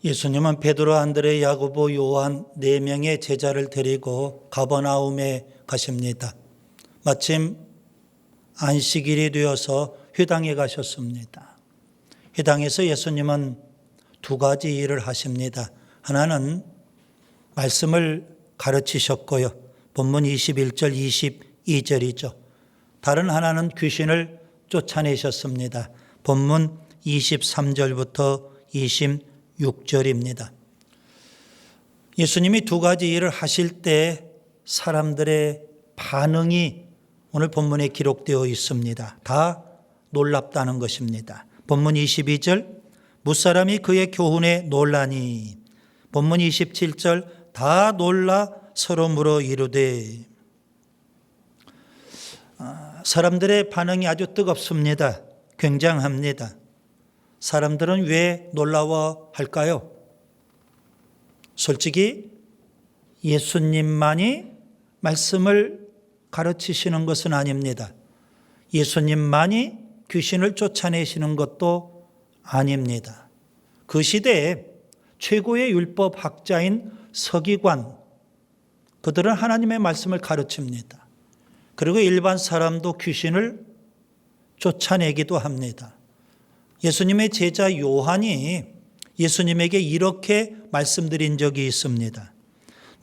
예수님은 베드로, 안드레, 야고보, 요한 4명의 제자를 데리고 가버나움에 가십니다. 마침 안식일이 되어서 회당에 가셨습니다. 회당에서 예수님은 2가지 일을 하십니다. 하나는 말씀을 가르치셨고요. 본문 21절, 22절이죠. 다른 하나는 귀신을 쫓아내셨습니다. 본문 23절부터 26절입니다. 예수님이 2가지 일을 하실 때 사람들의 반응이 오늘 본문에 기록되어 있습니다. 다 놀랍다는 것입니다. 본문 22절, 무사람이 그의 교훈에 놀라니. 본문 27절, 다 놀라 서로 물어 이르되. 사람들의 반응이 아주 뜨겁습니다. 굉장합니다. 사람들은 왜 놀라워할까요? 솔직히 예수님만이 말씀을 가르치시는 것은 아닙니다. 예수님만이 귀신을 쫓아내시는 것도 아닙니다. 그 시대에 최고의 율법학자인 서기관, 그들은 하나님의 말씀을 가르칩니다. 그리고 일반 사람도 귀신을 쫓아내기도 합니다. 예수님의 제자 요한이 예수님에게 이렇게 말씀드린 적이 있습니다.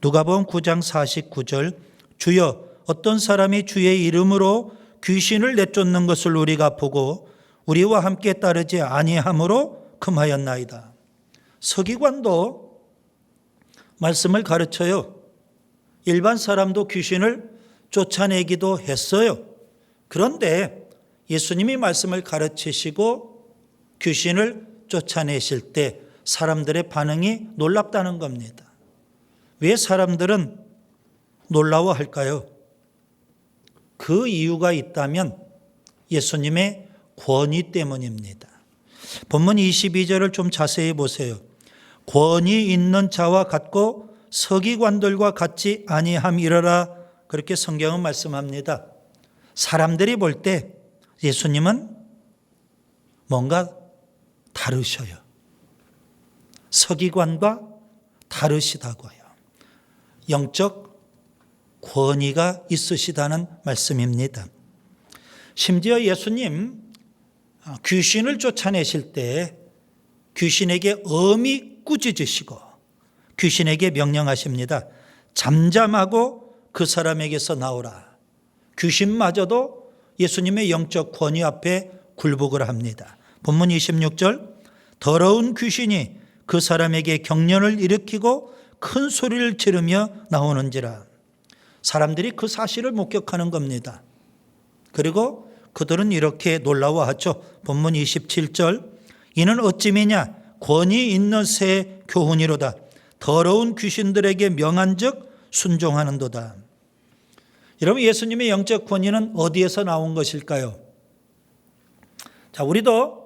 누가복음 9장 49절, 주여 어떤 사람이 주의 이름으로 귀신을 내쫓는 것을 우리가 보고 우리와 함께 따르지 아니함으로 금하였나이다. 서기관도 말씀을 가르쳐요. 일반 사람도 귀신을 쫓아내기도 했어요. 그런데 예수님이 말씀을 가르치시고 귀신을 쫓아내실 때 사람들의 반응이 놀랍다는 겁니다. 왜 사람들은 놀라워할까요? 그 이유가 있다면 예수님의 권위 때문입니다. 본문 22절을 좀 자세히 보세요. 권위 있는 자와 같고 서기관들과 같지 아니함이러라, 그렇게 성경은 말씀합니다. 사람들이 볼 때 예수님은 뭔가 다르셔요. 서기관과 다르시다고요. 영적 권위가 있으시다는 말씀입니다. 심지어 예수님 귀신을 쫓아내실 때 귀신에게 엄히 꾸짖으시고 귀신에게 명령하십니다. 잠잠하고 그 사람에게서 나오라. 귀신마저도 예수님의 영적 권위 앞에 굴복을 합니다. 본문 26절, 더러운 귀신이 그 사람에게 경련을 일으키고 큰 소리를 지르며 나오는지라. 사람들이 그 사실을 목격하는 겁니다. 그리고 그들은 이렇게 놀라워하죠. 본문 27절, 이는 어찌미냐 권위 있는 새 교훈이로다. 더러운 귀신들에게 명한즉 순종하는도다. 여러분, 예수님의 영적 권위는 어디에서 나온 것일까요? 자, 우리도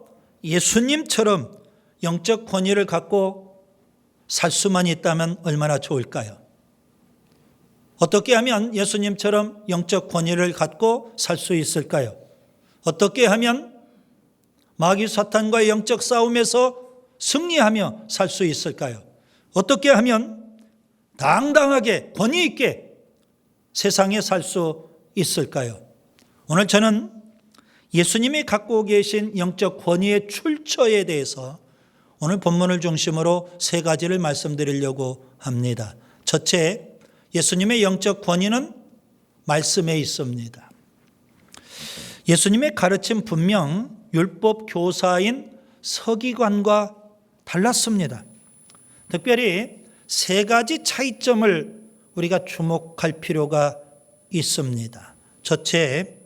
예수님처럼 영적 권위를 갖고 살 수만 있다면 얼마나 좋을까요? 어떻게 하면 예수님처럼 영적 권위를 갖고 살 수 있을까요? 어떻게 하면 마귀 사탄과의 영적 싸움에서 승리하며 살 수 있을까요? 어떻게 하면 당당하게 권위 있게 세상에 살 수 있을까요? 오늘 저는 예수님이 갖고 계신 영적 권위의 출처에 대해서 오늘 본문을 중심으로 3가지를 말씀드리려고 합니다. 첫째, 예수님의 영적 권위는 말씀에 있습니다. 예수님의 가르침 분명 율법 교사인 서기관과 달랐습니다. 특별히 3가지 차이점을 우리가 주목할 필요가 있습니다. 첫째,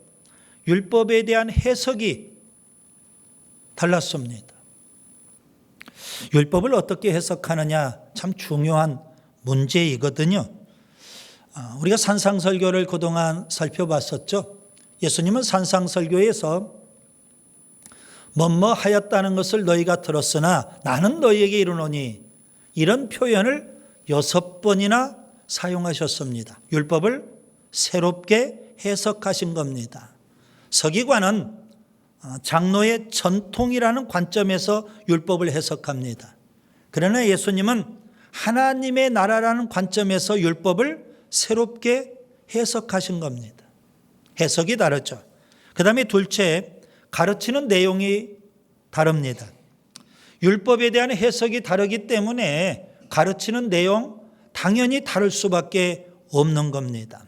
율법에 대한 해석이 달랐습니다. 율법을 어떻게 해석하느냐 참 중요한 문제이거든요. 우리가 산상설교를 그동안 살펴봤었죠. 예수님은 산상설교에서 뭐뭐 하였다는 것을 너희가 들었으나 나는 너희에게 이르노니, 이런 표현을 6번이나 사용하셨습니다. 율법을 새롭게 해석하신 겁니다. 서기관은 장로의 전통이라는 관점에서 율법을 해석합니다. 그러나 예수님은 하나님의 나라라는 관점에서 율법을 새롭게 해석하신 겁니다. 해석이 다르죠. 그 다음에 둘째, 가르치는 내용이 다릅니다. 율법에 대한 해석이 다르기 때문에 가르치는 내용 당연히 다를 수밖에 없는 겁니다.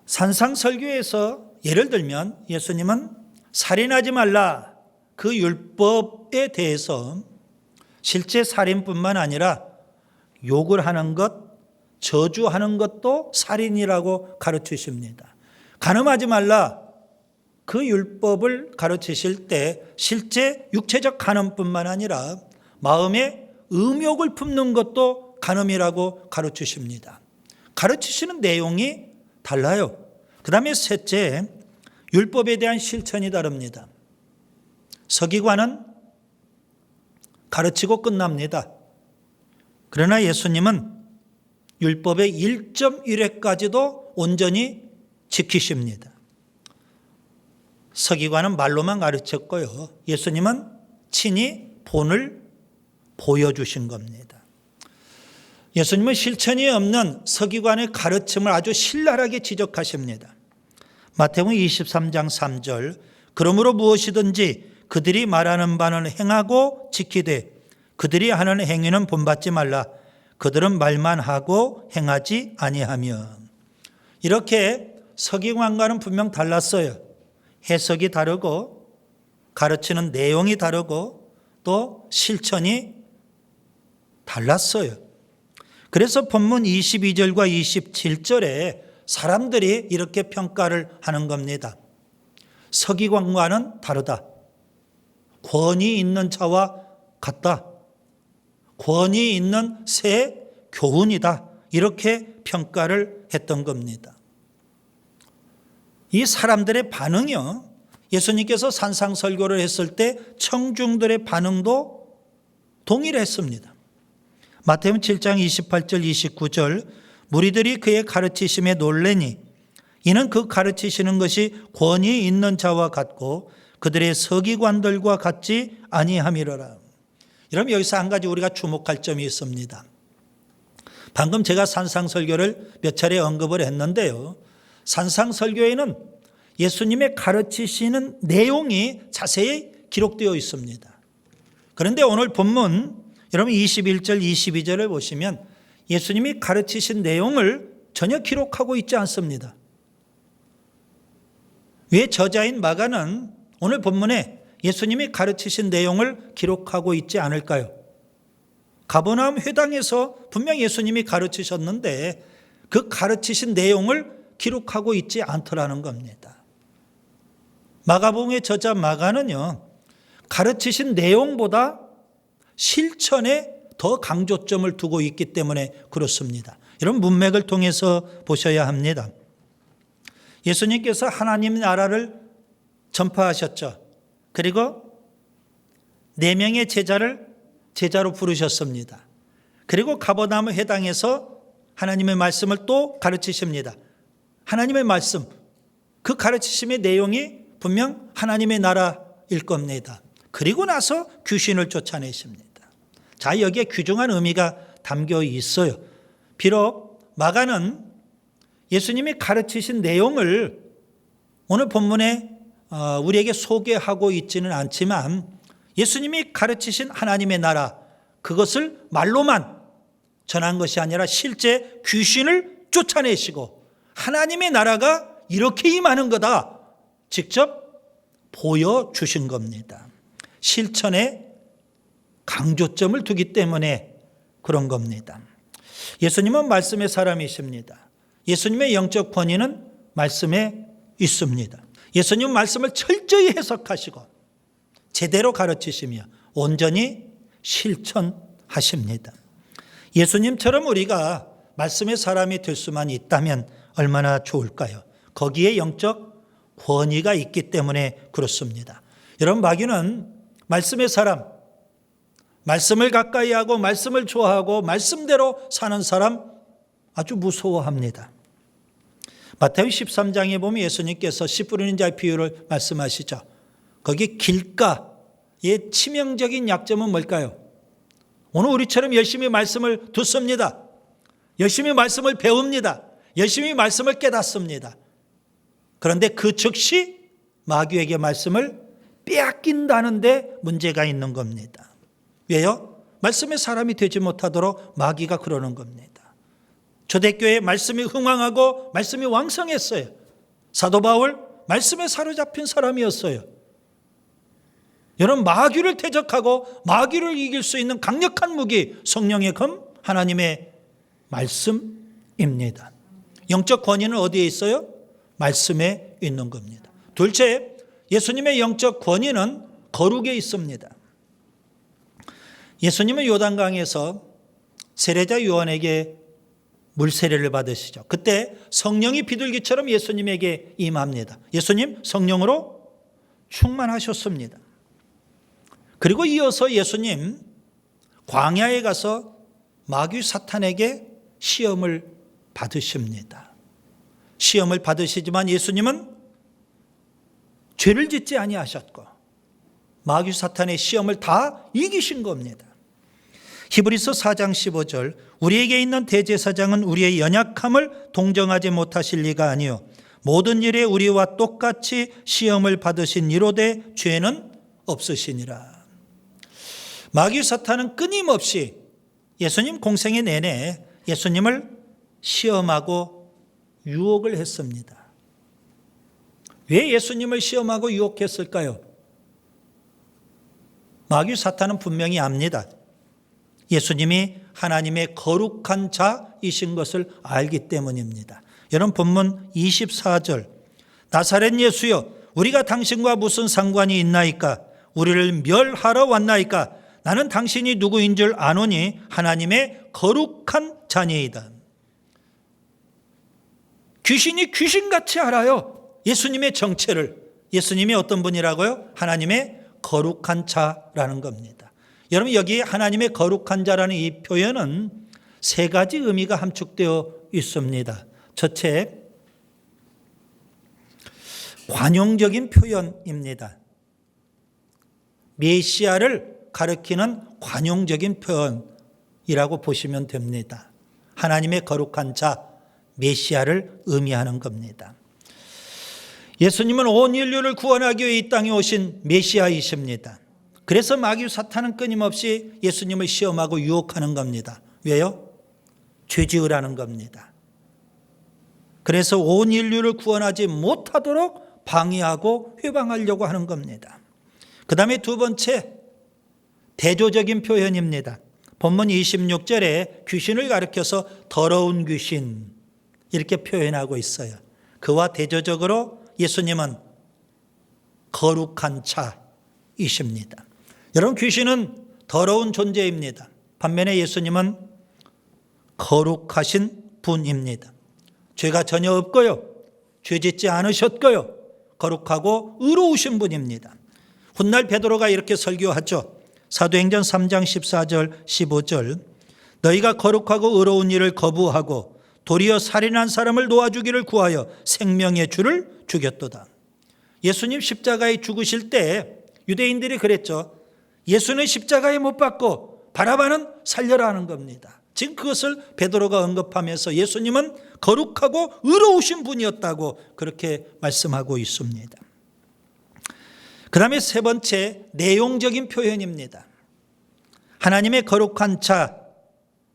산상설교에서 예를 들면 예수님은 살인하지 말라, 그 율법에 대해서 실제 살인뿐만 아니라 욕을 하는 것, 저주하는 것도 살인이라고 가르치십니다. 간음하지 말라, 그 율법을 가르치실 때 실제 육체적 간음뿐만 아니라 마음에 음욕을 품는 것도 간음이라고 가르치십니다. 가르치시는 내용이 달라요. 그 다음에 셋째, 율법에 대한 실천이 다릅니다. 서기관은 가르치고 끝납니다. 그러나 예수님은 율법의 1.1회까지도 온전히 지키십니다. 서기관은 말로만 가르쳤고요. 예수님은 친히 본을 보여주신 겁니다. 예수님은 실천이 없는 서기관의 가르침을 아주 신랄하게 지적하십니다. 마태복음 23장 3절, 그러므로 무엇이든지 그들이 말하는 바는 행하고 지키되 그들이 하는 행위는 본받지 말라. 그들은 말만 하고 행하지 아니하면. 이렇게 서기관과는 분명 달랐어요. 해석이 다르고 가르치는 내용이 다르고 또 실천이 달랐어요. 그래서 본문 22절과 27절에 사람들이 이렇게 평가를 하는 겁니다. 서기관과는 다르다. 권위 있는 자와 같다. 권위 있는 새 교훈이다. 이렇게 평가를 했던 겁니다. 이 사람들의 반응이요, 예수님께서 산상설교를 했을 때 청중들의 반응도 동일했습니다. 마태복음 7장 28절 29절, 무리들이 그의 가르치심에 놀래니 이는 그 가르치시는 것이 권위 있는 자와 같고 그들의 서기관들과 같지 아니함이로라. 여러분, 여기서 한 가지 우리가 주목할 점이 있습니다. 방금 제가 산상설교를 몇 차례 언급을 했는데요, 산상설교에는 예수님의 가르치시는 내용이 자세히 기록되어 있습니다. 그런데 오늘 본문 여러분 21절 22절을 보시면 예수님이 가르치신 내용을 전혀 기록하고 있지 않습니다. 왜 저자인 마가는 오늘 본문에 예수님이 가르치신 내용을 기록하고 있지 않을까요? 가버나움 회당에서 분명 예수님이 가르치셨는데 그 가르치신 내용을 기록하고 있지 않더라는 겁니다. 마가복음의 저자 마가는요, 가르치신 내용보다 실천에 더 강조점을 두고 있기 때문에 그렇습니다. 이런 문맥을 통해서 보셔야 합니다. 예수님께서 하나님 나라를 전파하셨죠. 그리고 4명의 제자로 부르셨습니다. 그리고 가버나움 회당에서 하나님의 말씀을 또 가르치십니다. 하나님의 말씀, 그 가르치심의 내용이 분명 하나님의 나라일 겁니다. 그리고 나서 귀신을 쫓아내십니다. 자, 여기에 귀중한 의미가 담겨 있어요. 비록 마가는 예수님이 가르치신 내용을 오늘 본문에 우리에게 소개하고 있지는 않지만 예수님이 가르치신 하나님의 나라, 그것을 말로만 전한 것이 아니라 실제 귀신을 쫓아내시고 하나님의 나라가 이렇게 임하는 거다 직접 보여주신 겁니다. 실천에 강조점을 두기 때문에 그런 겁니다. 예수님은 말씀의 사람이십니다. 예수님의 영적 권위는 말씀에 있습니다. 예수님은 말씀을 철저히 해석하시고 제대로 가르치시며 온전히 실천하십니다. 예수님처럼 우리가 말씀의 사람이 될 수만 있다면 얼마나 좋을까요? 거기에 영적 권위가 있기 때문에 그렇습니다. 여러분, 마귀는 말씀의 사람, 말씀을 가까이 하고 말씀을 좋아하고 말씀대로 사는 사람 아주 무서워합니다. 마태복음 13장에 보면 예수님께서 씨 뿌리는 자의 비유를 말씀하시죠. 거기 길가의 치명적인 약점은 뭘까요? 오늘 우리처럼 열심히 말씀을 듣습니다. 열심히 말씀을 배웁니다. 열심히 말씀을 깨닫습니다. 그런데 그 즉시 마귀에게 말씀을 빼앗긴다는데 문제가 있는 겁니다. 왜요? 말씀의 사람이 되지 못하도록 마귀가 그러는 겁니다. 초대교회에 말씀이 흥왕하고 말씀이 왕성했어요. 사도 바울 말씀에 사로잡힌 사람이었어요. 여러분, 마귀를 대적하고 마귀를 이길 수 있는 강력한 무기, 성령의 검, 하나님의 말씀입니다. 영적 권위는 어디에 있어요? 말씀에 있는 겁니다. 둘째, 예수님의 영적 권위는 거룩에 있습니다. 예수님은 요단강에서 세례자 요한에게 물세례를 받으시죠. 그때 성령이 비둘기처럼 예수님에게 임합니다. 예수님 성령으로 충만하셨습니다. 그리고 이어서 예수님 광야에 가서 마귀 사탄에게 시험을 받으십니다. 시험을 받으시지만 예수님은 죄를 짓지 아니하셨고 마귀 사탄의 시험을 다 이기신 겁니다. 히브리서 4장 15절, 우리에게 있는 대제사장은 우리의 연약함을 동정하지 못하실 리가 아니요 모든 일에 우리와 똑같이 시험을 받으신 이로되 죄는 없으시니라. 마귀 사탄은 끊임없이 예수님 공생애 내내 예수님을 시험하고 유혹을 했습니다. 왜 예수님을 시험하고 유혹했을까요? 마귀 사탄은 분명히 압니다. 예수님이 하나님의 거룩한 자이신 것을 알기 때문입니다. 여러분, 본문 24절, 나사렛 예수여 우리가 당신과 무슨 상관이 있나이까? 우리를 멸하러 왔나이까? 나는 당신이 누구인 줄 아노니 하나님의 거룩한 자니이다. 귀신이 귀신같이 알아요. 예수님의 정체를. 예수님이 어떤 분이라고요? 하나님의 거룩한 자라는 겁니다. 여러분, 여기 하나님의 거룩한 자라는 이 표현은 세 가지 의미가 함축되어 있습니다. 첫째, 관용적인 표현입니다. 메시아를 가리키는 관용적인 표현이라고 보시면 됩니다. 하나님의 거룩한 자, 메시아를 의미하는 겁니다. 예수님은 온 인류를 구원하기 위해 이 땅에 오신 메시아이십니다. 그래서 마귀 사탄은 끊임없이 예수님을 시험하고 유혹하는 겁니다. 왜요? 죄 지으라는 겁니다. 그래서 온 인류를 구원하지 못하도록 방해하고 회방하려고 하는 겁니다. 그 다음에 두 번째, 대조적인 표현입니다. 본문 26절에 귀신을 가리켜서 더러운 귀신 이렇게 표현하고 있어요. 그와 대조적으로 예수님은 거룩한 자이십니다. 여러분, 귀신은 더러운 존재입니다. 반면에 예수님은 거룩하신 분입니다. 죄가 전혀 없고요. 죄 짓지 않으셨고요. 거룩하고 의로우신 분입니다. 훗날 베드로가 이렇게 설교하죠. 사도행전 3장 14절 15절, 너희가 거룩하고 의로운 일을 거부하고 도리어 살인한 사람을 놓아주기를 구하여 생명의 주를 죽였도다. 예수님 십자가에 죽으실 때 유대인들이 그랬죠. 예수는 십자가에 못 박고 바라바는 살려라 하는 겁니다. 지금 그것을 베드로가 언급하면서 예수님은 거룩하고 의로우신 분이었다고 그렇게 말씀하고 있습니다. 그 다음에 세 번째, 내용적인 표현입니다. 하나님의 거룩한 자,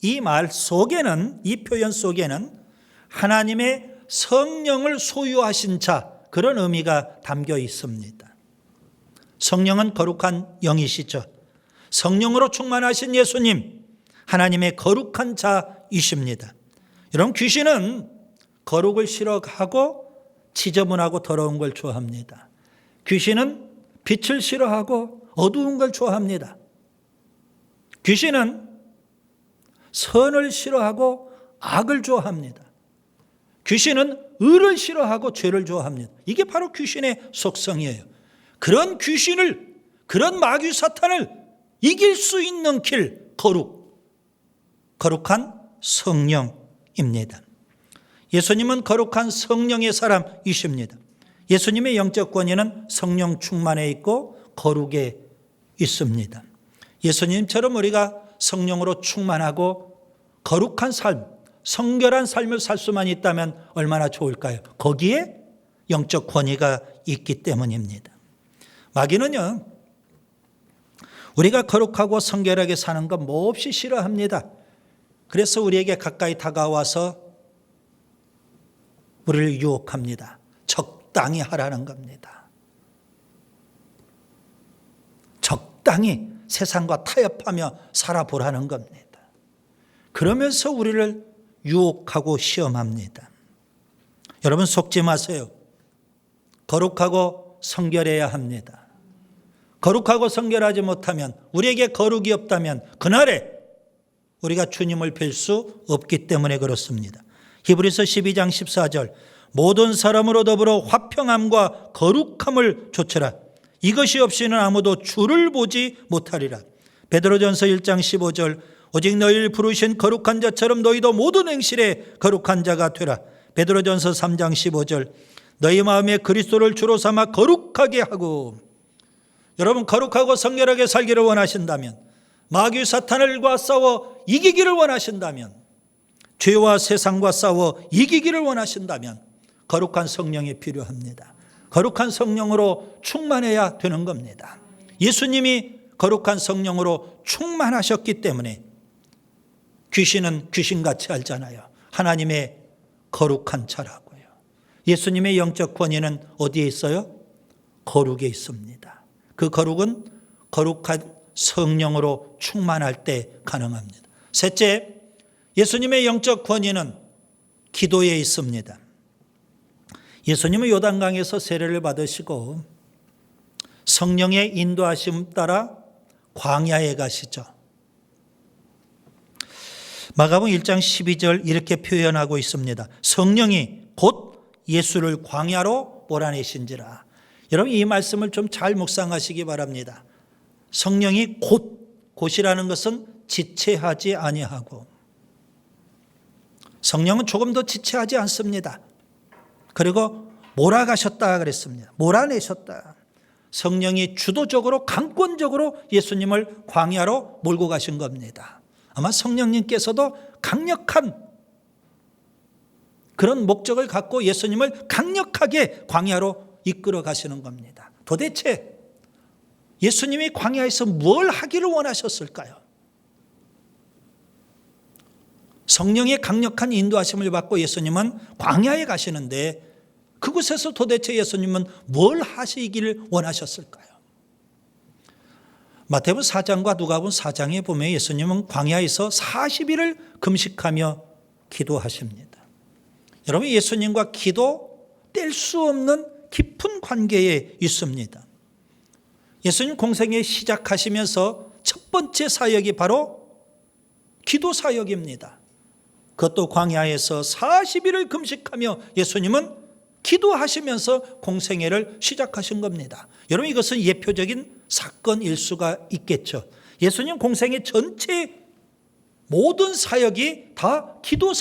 이 말 속에는, 이 표현 속에는 하나님의 성령을 소유하신 자, 그런 의미가 담겨 있습니다. 성령은 거룩한 영이시죠. 성령으로 충만하신 예수님, 하나님의 거룩한 자이십니다. 여러분, 귀신은 거룩을 싫어하고 지저분하고 더러운 걸 좋아합니다. 귀신은 빛을 싫어하고 어두운 걸 좋아합니다. 귀신은 선을 싫어하고 악을 좋아합니다. 귀신은 의를 싫어하고 죄를 좋아합니다. 이게 바로 귀신의 속성이에요. 그런 귀신을, 그런 마귀 사탄을 이길 수 있는 길, 거룩한 성령입니다. 예수님은 거룩한 성령의 사람이십니다. 예수님의 영적 권위는 성령 충만에 있고 거룩에 있습니다. 예수님처럼 우리가 성령으로 충만하고 거룩한 삶, 성결한 삶을 살 수만 있다면 얼마나 좋을까요? 거기에 영적 권위가 있기 때문입니다. 마귀는요, 우리가 거룩하고 성결하게 사는 것 몹시 싫어합니다. 그래서 우리에게 가까이 다가와서 우리를 유혹합니다. 적당히 하라는 겁니다. 적당히 세상과 타협하며 살아보라는 겁니다. 그러면서 우리를 유혹하고 시험합니다. 여러분 속지 마세요. 거룩하고 성결해야 합니다. 거룩하고 성결하지 못하면, 우리에게 거룩이 없다면 그날에 우리가 주님을 뵐 수 없기 때문에 그렇습니다. 히브리서 12장 14절, 모든 사람으로 더불어 화평함과 거룩함을 좇으라. 이것이 없이는 아무도 주를 보지 못하리라. 베드로전서 1장 15절, 오직 너희를 부르신 거룩한 자처럼 너희도 모든 행실에 거룩한 자가 되라. 베드로전서 3장 15절, 너희 마음에 그리스도를 주로 삼아 거룩하게 하고. 여러분 거룩하고 성결하게 살기를 원하신다면, 마귀 사탄을과 싸워 이기기를 원하신다면, 죄와 세상과 싸워 이기기를 원하신다면 거룩한 성령이 필요합니다. 거룩한 성령으로 충만해야 되는 겁니다. 예수님이 거룩한 성령으로 충만하셨기 때문에 귀신은 귀신같이 알잖아요. 하나님의 거룩한 자라고요. 예수님의 영적 권위는 어디에 있어요? 거룩에 있습니다. 그 거룩은 거룩한 성령으로 충만할 때 가능합니다. 셋째, 예수님의 영적 권위는 기도에 있습니다. 예수님은 요단강에서 세례를 받으시고 성령의 인도하심 따라 광야에 가시죠. 마가복음 1장 12절 이렇게 표현하고 있습니다. 성령이 곧 예수를 광야로 몰아내신지라. 여러분 이 말씀을 좀 잘 묵상하시기 바랍니다. 성령이 곧이라는 것은 지체하지 아니하고, 성령은 조금 더 지체하지 않습니다. 그리고 몰아가셨다 그랬습니다. 몰아내셨다. 성령이 주도적으로 강권적으로 예수님을 광야로 몰고 가신 겁니다. 아마 성령님께서도 강력한 그런 목적을 갖고 예수님을 강력하게 광야로 이끌어 가시는 겁니다. 도대체 예수님이 광야에서 뭘 하기를 원하셨을까요? 성령의 강력한 인도하심을 받고 예수님은 광야에 가시는데 그곳에서 도대체 예수님은 뭘 하시기를 원하셨을까요? 마태복음 4장과 누가복음 4장에 보면 예수님은 광야에서 40일을 금식하며 기도하십니다. 여러분 예수님과 기도 뗄 수 없는 깊은 관계에 있습니다. 예수님 공생애 시작하시면서 첫 번째 사역이 바로 기도 사역입니다. 그것도 광야에서 40일을 금식하며 예수님은 기도하시면서 공생애를 시작하신 겁니다. 여러분 이것은 예표적인 사건일 수가 있겠죠. 예수님 공생애 전체 모든 사역이 다 기도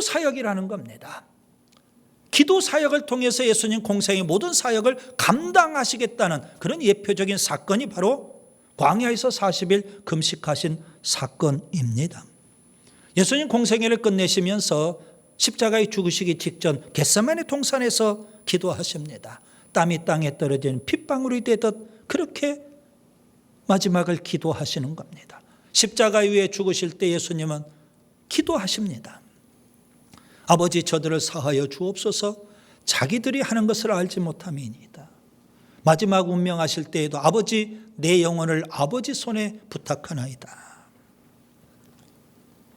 사역이라는 겁니다. 기도 사역을 통해서 예수님 공생의 모든 사역을 감당하시겠다는 그런 예표적인 사건이 바로 광야에서 40일 금식하신 사건입니다. 예수님 공생애를 끝내시면서 십자가에 죽으시기 직전 겟세마네 동산에서 기도하십니다. 땀이 땅에 떨어지는 핏방울이 되듯 그렇게 마지막을 기도하시는 겁니다. 십자가 위에 죽으실 때 예수님은 기도하십니다. 아버지 저들을 사하여 주옵소서, 자기들이 하는 것을 알지 못함이니이다. 마지막 운명하실 때에도 아버지 내 영혼을 아버지 손에 부탁하나이다.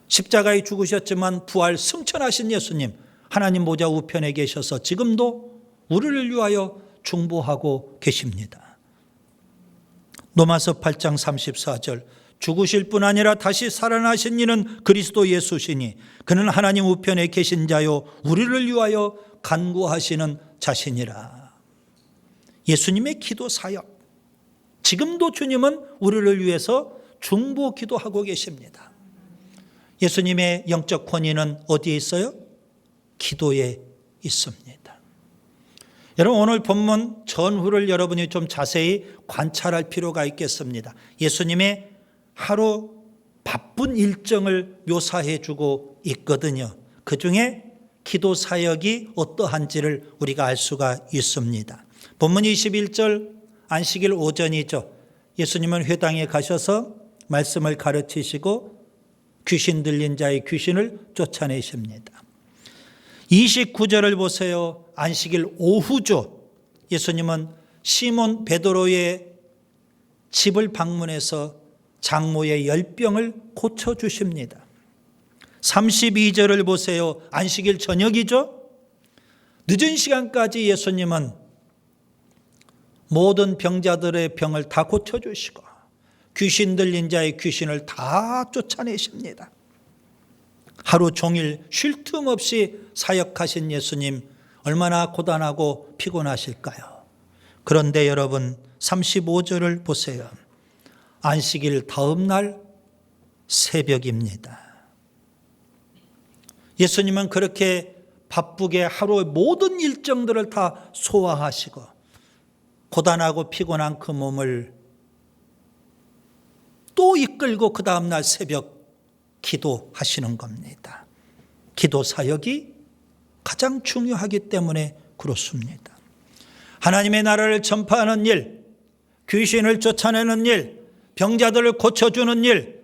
십자가에 죽으셨지만 부활 승천하신 예수님, 하나님 보좌 우편에 계셔서 지금도 우리를 위하여 중보하고 계십니다. 로마서 8장 34절, 죽으실 뿐 아니라 다시 살아나신 이는 그리스도 예수시니 그는 하나님 우편에 계신 자요 우리를 위하여 간구하시는 자신이라. 예수님의 기도 사역, 지금도 주님은 우리를 위해서 중보 기도하고 계십니다. 예수님의 영적 권위는 어디에 있어요? 기도에 있습니다. 여러분 오늘 본문 전후를 여러분이 좀 자세히 관찰할 필요가 있겠습니다. 예수님의 하루 바쁜 일정을 묘사해 주고 있거든요. 그중에 기도 사역이 어떠한지를 우리가 알 수가 있습니다. 본문 21절 안식일 오전이죠. 예수님은 회당에 가셔서 말씀을 가르치시고 귀신 들린 자의 귀신을 쫓아내십니다. 29절을 보세요. 안식일 오후죠. 예수님은 시몬 베드로의 집을 방문해서 장모의 열병을 고쳐주십니다. 32절을 보세요. 안식일 저녁이죠. 늦은 시간까지 예수님은 모든 병자들의 병을 다 고쳐주시고 귀신 들린 자의 귀신을 다 쫓아내십니다. 하루 종일 쉴 틈 없이 사역하신 예수님 얼마나 고단하고 피곤하실까요? 그런데 여러분 35절을 보세요. 안식일 다음 날 새벽입니다. 예수님은 그렇게 바쁘게 하루의 모든 일정들을 다 소화하시고 고단하고 피곤한 그 몸을 또 이끌고 그 다음 날 새벽 기도하시는 겁니다. 기도 사역이 가장 중요하기 때문에 그렇습니다. 하나님의 나라를 전파하는 일, 귀신을 쫓아내는 일, 병자들을 고쳐주는 일,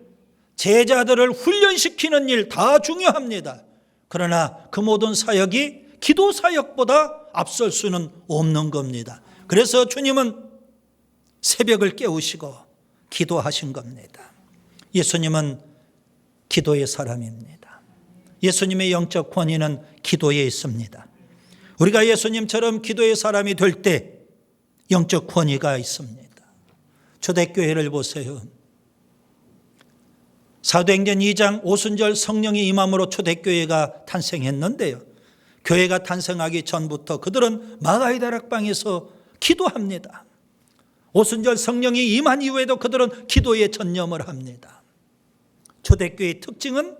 제자들을 훈련시키는 일 다 중요합니다. 그러나 그 모든 사역이 기도 사역보다 앞설 수는 없는 겁니다. 그래서 주님은 새벽을 깨우시고 기도하신 겁니다. 예수님은 기도의 사람입니다. 예수님의 영적 권위는 기도에 있습니다. 우리가 예수님처럼 기도의 사람이 될 때 영적 권위가 있습니다. 초대교회를 보세요. 사도행전 2장 오순절 성령이 임함으로 초대교회가 탄생했는데요. 교회가 탄생하기 전부터 그들은 마가의 다락방에서 기도합니다. 오순절 성령이 임한 이후에도 그들은 기도에 전념을 합니다. 초대교회의 특징은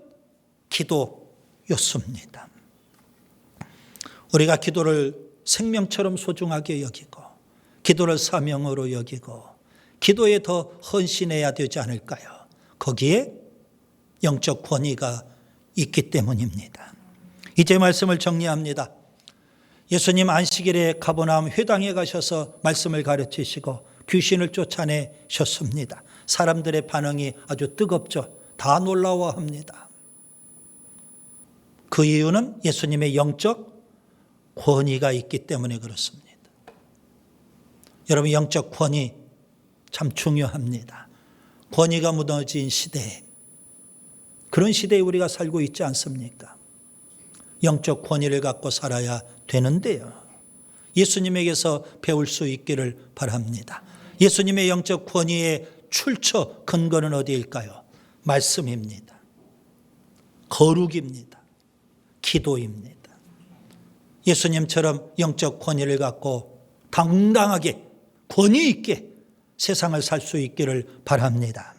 기도였습니다. 우리가 기도를 생명처럼 소중하게 여기고 기도를 사명으로 여기고 기도에 더 헌신해야 되지 않을까요? 거기에 영적 권위가 있기 때문입니다. 이제 말씀을 정리합니다. 예수님 안식일에 가버나움 회당에 가셔서 말씀을 가르치시고 귀신을 쫓아내셨습니다. 사람들의 반응이 아주 뜨겁죠. 다 놀라워합니다. 그 이유는 예수님의 영적 권위가 있기 때문에 그렇습니다. 여러분 영적 권위 참 중요합니다. 권위가 무너진 시대에 그런 시대에 우리가 살고 있지 않습니까? 영적 권위를 갖고 살아야 되는데요. 예수님에게서 배울 수 있기를 바랍니다. 예수님의 영적 권위의 출처 근거는 어디일까요? 말씀입니다. 거룩입니다. 기도입니다. 예수님처럼 영적 권위를 갖고 당당하게 권위 있게 세상을 살 수 있기를 바랍니다.